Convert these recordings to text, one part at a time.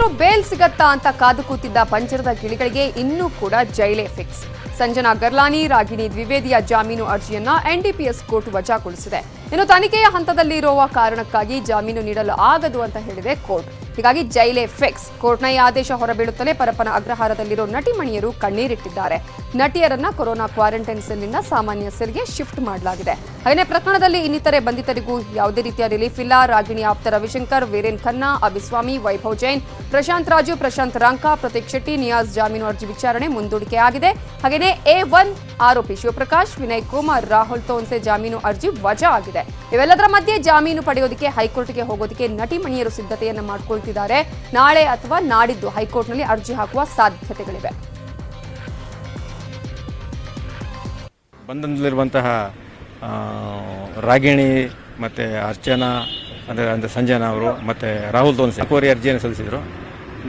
ಏನಾದ್ರೂ ಬೇಲ್ ಸಿಗತ್ತಾ ಅಂತ ಕಾದು ಕೂತಿದ್ದ ಪಂಜರದ ಗಿಳಿಗಳಿಗೆ ಇನ್ನೂ ಕೂಡ ಜೈಲೇ ಫಿಕ್ಸ್. ಸಂಜನಾ ಗರ್ಲಾನಿ, ರಾಗಿಣಿ ದ್ವಿವೇದಿಯ ಜಾಮೀನು ಅರ್ಜಿಯನ್ನ ಎನ್ಡಿಪಿಎಸ್ ಕೋರ್ಟ್ ವಜಾಗೊಳಿಸಿದೆ. ಇನ್ನು ತನಿಖೆಯ ಹಂತದಲ್ಲಿರುವ ಕಾರಣಕ್ಕಾಗಿ ಜಾಮೀನು ನೀಡಲು ಆಗದು ಅಂತ ಹೇಳಿದೆ ಕೋರ್ಟ್. ಹೀಗಾಗಿ ಜೈಲೇ ಫಿಕ್ಸ್. ಕೋರ್ಟ್ನ ಈ ಆದೇಶ ಹೊರಬೀಳುತ್ತಲೇ ಪರಪ್ಪನ ಅಗ್ರಹಾರದಲ್ಲಿರೋ ನಟಿಮಣಿಯರು ಕಣ್ಣೀರಿಟ್ಟಿದ್ದಾರೆ. ನಟಿಯರನ್ನ ಕೊರೋನಾ ಕ್ವಾರಂಟೈನ್ ಸೆಲ್ನಿಂದ ಸಾಮಾನ್ಯ ಸೆಲ್ಗೆ ಶಿಫ್ಟ್ ಮಾಡಲಾಗಿದೆ. ಹಾಗೆಯೇ ಪ್ರಕರಣದಲ್ಲಿ ಇನ್ನಿತರೆ ಬಂಧಿತರಿಗೂ ಯಾವುದೇ ರೀತಿಯ ರಿಲೀಫ್ ಇಲ್ಲ. ರಾಗಿಣಿ ಆಪ್ತ ರವಿಶಂಕರ್, ವೀರೇನ್ ಖನ್ನಾ, ಅಭಿಸ್ವಾಮಿ, ವೈಭವ್ ಜೈನ್, ಪ್ರಶಾಂತ್ ರಾಜು, ಪ್ರಶಾಂತ್ ರಾಂಕಾ, ಪ್ರತೀಕ್ ಶೆಟ್ಟಿ, ನಿಯಾಜ್ ಜಾಮೀನು ಅರ್ಜಿ ವಿಚಾರಣೆ ಮುಂದೂಡಿಕೆಯಾಗಿದೆ. ಹಾಗೆಯೇ A1 ಆರೋಪಿ ಶಿವಪ್ರಕಾಶ್, ವಿನಯ್ ಕುಮಾರ್, ರಾಹುಲ್ ತೋನ್ಸೆ ಜಾಮೀನು ಅರ್ಜಿ ವಜಾ ಆಗಿದೆ. ಇವೆಲ್ಲದರ ಮಧ್ಯೆ ಜಾಮೀನು ಪಡೆಯೋದಕ್ಕೆ ಹೈಕೋರ್ಟ್ಗೆ ಹೋಗೋದಕ್ಕೆ ನಟಿಮಣಿಯರು ಸಿದ್ಧತೆಯನ್ನ ಮಾಡಿಕೊಳ್ತಿದ್ದಾರೆ. ನಾಳೆ ಅಥವಾ ನಾಡಿದ್ದು ಹೈಕೋರ್ಟ್ನಲ್ಲಿ ಅರ್ಜಿ ಹಾಕುವ ಸಾಧ್ಯತೆಗಳಿವೆ. ಬಂಧನದಲ್ಲಿರುವಂತಹ ರಾಗಿಣಿ ಮತ್ತು ಅರ್ಚನಾ ಅಂದರೆ ಸಂಜನಾ ಅವರು ಮತ್ತು ರಾಹುಲ್ ತೋನ್ಸೆ ರಿಕವರಿ ಅರ್ಜಿಯನ್ನು ಸಲ್ಲಿಸಿದರು.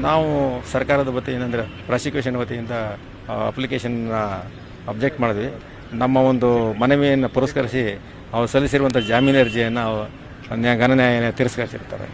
ನಾವು ಸರ್ಕಾರದ ವತಿಯಿಂದ ಅಂದರೆ ಪ್ರಾಸಿಕ್ಯೂಷನ್ ವತಿಯಿಂದ ಅಪ್ಲಿಕೇಶನ್ ಅಬ್ಜೆಕ್ಟ್ ಮಾಡಿದ್ವಿ. ನಮ್ಮ ಒಂದು ಮನವಿಯನ್ನು ಪುರಸ್ಕರಿಸಿ ಅವರು ಸಲ್ಲಿಸಿರುವಂಥ ಜಾಮೀನು ಅರ್ಜಿಯನ್ನು ಗಣನ್ಯಾಯ ತಿರಸ್ಕರಿಸಿರ್ತಾರೆ.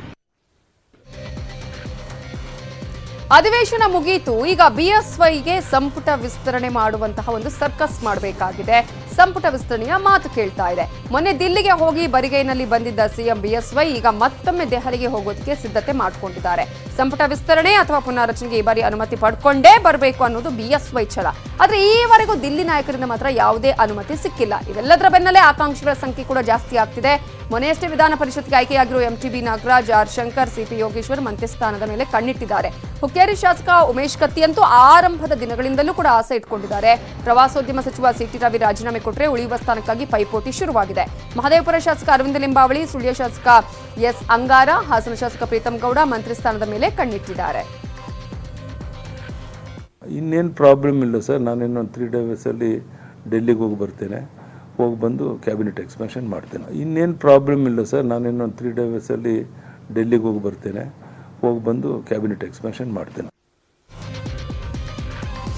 ಅಧಿವೇಶನ ಮುಗಿಯಿತು. ಈಗ ಬಿಎಸ್ವೈಗೆ ಸಂಪುಟ ವಿಸ್ತರಣೆ ಮಾಡುವಂತಹ ಒಂದು ಸರ್ಕಸ್ ಮಾಡಬೇಕಾಗಿದೆ. ಸಂಪುಟ ವಿಸ್ತರಣೆಯ ಮಾತು ಕೇಳ್ತಾ ಇದೆ. ಮೊನ್ನೆ ದಿಲ್ಲಿಗೆ ಹೋಗಿ ಬರಿಗೈನಲ್ಲಿ ಬಂದಿದ್ದ ಸಿಎಂ ಬಿಎಸ್ವೈ ಈಗ ಮತ್ತೊಮ್ಮೆ ದೆಹಲಿಗೆ ಹೋಗೋದಕ್ಕೆ ಸಿದ್ಧತೆ ಮಾಡಿಕೊಂಡಿದ್ದಾರೆ. ಸಂಪುಟ ವಿಸ್ತರಣೆ ಅಥವಾ ಪುನಾರಚನೆಗೆ ಈ ಬಾರಿ ಅನುಮತಿ ಪಡ್ಕೊಂಡೇ ಬರಬೇಕು ಅನ್ನೋದು ಬಿಎಸ್ವೈ ಛಲ. ಆದ್ರೆ ಈವರೆಗೂ ದಿಲ್ಲಿ ನಾಯಕರಿಂದ ಮಾತ್ರ ಯಾವುದೇ ಅನುಮತಿ ಸಿಕ್ಕಿಲ್ಲ. ಇವೆಲ್ಲದರ ಬೆನ್ನಲ್ಲೇ ಆಕಾಂಕ್ಷಿಗಳ ಸಂಖ್ಯೆ ಕೂಡ ಜಾಸ್ತಿ ಆಗ್ತಿದೆ. ಮೊನ್ನೆಯಷ್ಟೇ ವಿಧಾನ ಪರಿಷತ್ಗೆ ಆಯ್ಕೆಯಾಗಿರುವ MTB Nagaraj, R Shankar, CP Yogeshwar ಮಂತ್ರಿ ಸ್ಥಾನದ ಮೇಲೆ ಕಣ್ಣಿಟ್ಟಿದ್ದಾರೆ. ಹುಕ್ಕೇರಿ ಶಾಸಕ ಉಮೇಶ್ ಕತ್ತಿ ಅಂತೂ ಆರಂಭದ ದಿನಗಳಿಂದಲೂ ಕೂಡ ಆಸೆ ಇಟ್ಕೊಂಡಿದ್ದಾರೆ. ಪ್ರವಾಸೋದ್ಯಮ ಸಚಿವ ಸಿಟಿ ರವಿ ರಾಜೀನಾಮೆ ಕೊಟ್ಟರೆ ಉಳಿಯುವ ಸ್ಥಾನಕ್ಕಾಗಿ ಪೈಪೋಟಿ ಶುರುವಾಗಿದೆ. ಮಹದೇವಪುರ ಶಾಸಕ ಅರವಿಂದ ಲಿಂಬಾವಳಿ, ಸುಳ್ಯ ಶಾಸಕ ಎಸ್ ಅಂಗಾರ, ಹಾಸನ ಶಾಸಕ ಪ್ರೀತಮ್ ಗೌಡ ಮಂತ್ರಿ ಸ್ಥಾನದ ಮೇಲೆ ಕಣ್ಣಿಟ್ಟಿದ್ದಾರೆ. ಇನ್ನೇನು ಪ್ರಾಬ್ಲಮ್ ಇಲ್ಲ ಸರ್. ನಾನಿನ್ನೊಂದು 3 ಡೇಸಲ್ಲಿ ಡೆಲ್ಲಿಗೆ ಹೋಗಿ ಬರ್ತೇನೆ. ಹೋಗಿ ಬಂದು ಕ್ಯಾಬಿನೆಟ್ ಎಕ್ಸ್ಪಾನ್ಷನ್ ಮಾಡ್ತೇನೆ. ಇನ್ನೇನು ಪ್ರಾಬ್ಲಮ್ ಇಲ್ಲ ಸರ್. ನಾನಿನ್ನೊಂದು 3 ಡೇಸಲ್ಲಿ ಡೆಲ್ಲಿಗೆ ಹೋಗಿ ಬರ್ತೇನೆ. ಹೋಗಿ ಬಂದು ಕ್ಯಾಬಿನೆಟ್ ಎಕ್ಸ್ಪಾನ್ಷನ್ ಮಾಡ್ತೇನೆ.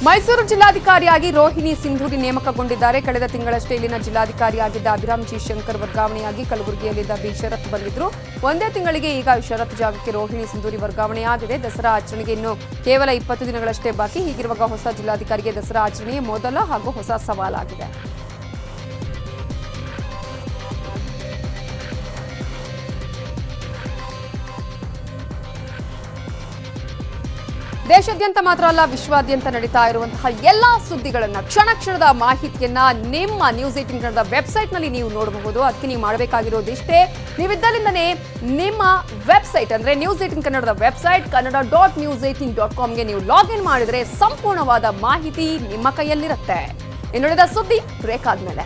ಮೈಸೂರು ಜಿಲ್ಲಾಧಿಕಾರಿಯಾಗಿ ರೋಹಿಣಿ ಸಿಂಧೂರಿ ನೇಮಕಗೊಂಡಿದ್ದಾರೆ. ಕಳೆದ ತಿಂಗಳಷ್ಟೇ ಇಲ್ಲಿನ ಜಿಲ್ಲಾಧಿಕಾರಿಯಾಗಿದ್ದ ಅಭಿರಾಮ್ ಜಿ ಶಂಕರ್ ವರ್ಗಾವಣೆಯಾಗಿ ಕಲಬುರಗಿಯಲ್ಲಿದ್ದ ಬಿ ಶರತ್ ಬಂದಿದ್ರು. ಒಂದೇ ತಿಂಗಳಿಗೆ ಈಗ ಶರತ್ ಜಾಗಕ್ಕೆ ರೋಹಿಣಿ ಸಿಂಧೂರಿ ವರ್ಗಾವಣೆಯಾಗಿದೆ. ದಸರಾ ಆಚರಣೆಗೆ ಇನ್ನು ಕೇವಲ 20 ದಿನಗಳಷ್ಟೇ ಬಾಕಿ. ಹೀಗಿರುವಾಗ ಹೊಸ ಜಿಲ್ಲಾಧಿಕಾರಿಗೆ ದಸರಾ ಆಚರಣೆಯೇ ಮೊದಲ ಹಾಗೂ ಹೊಸ ಸವಾಲಾಗಿದೆ. ದೇಶಾದ್ಯಂತ ಮಾತ್ರ ಅಲ್ಲ, ವಿಶ್ವಾದ್ಯಂತ ನಡೀತಾ ಇರುವಂತಹ ಎಲ್ಲಾ ಸುದ್ದಿಗಳನ್ನ, ಕ್ಷಣ ಕ್ಷಣದ ಮಾಹಿತಿಯನ್ನ ನಿಮ್ಮ ನ್ಯೂಸ್ 18 ಕನ್ನಡದ ವೆಬ್ಸೈಟ್ನಲ್ಲಿ ನೀವು ನೋಡಬಹುದು. ಅದಕ್ಕೆ ನೀವು ಮಾಡಬೇಕಾಗಿರೋದು ಇಷ್ಟೇ. ನೀವಿದ್ದಲ್ಲಿಂದನೇ ನಿಮ್ಮ ವೆಬ್ಸೈಟ್ ಅಂದ್ರೆ ನ್ಯೂಸ್ 18 ಕನ್ನಡದ ವೆಬ್ಸೈಟ್ kannada.news18.com ನೀವು ಲಾಗಿನ್ ಮಾಡಿದ್ರೆ ಸಂಪೂರ್ಣವಾದ ಮಾಹಿತಿ ನಿಮ್ಮ ಕೈಯಲ್ಲಿರುತ್ತೆ. ಇನ್ನುಳಿದ ಸುದ್ದಿ ಬ್ರೇಕ್ ಆದ್ಮೇಲೆ.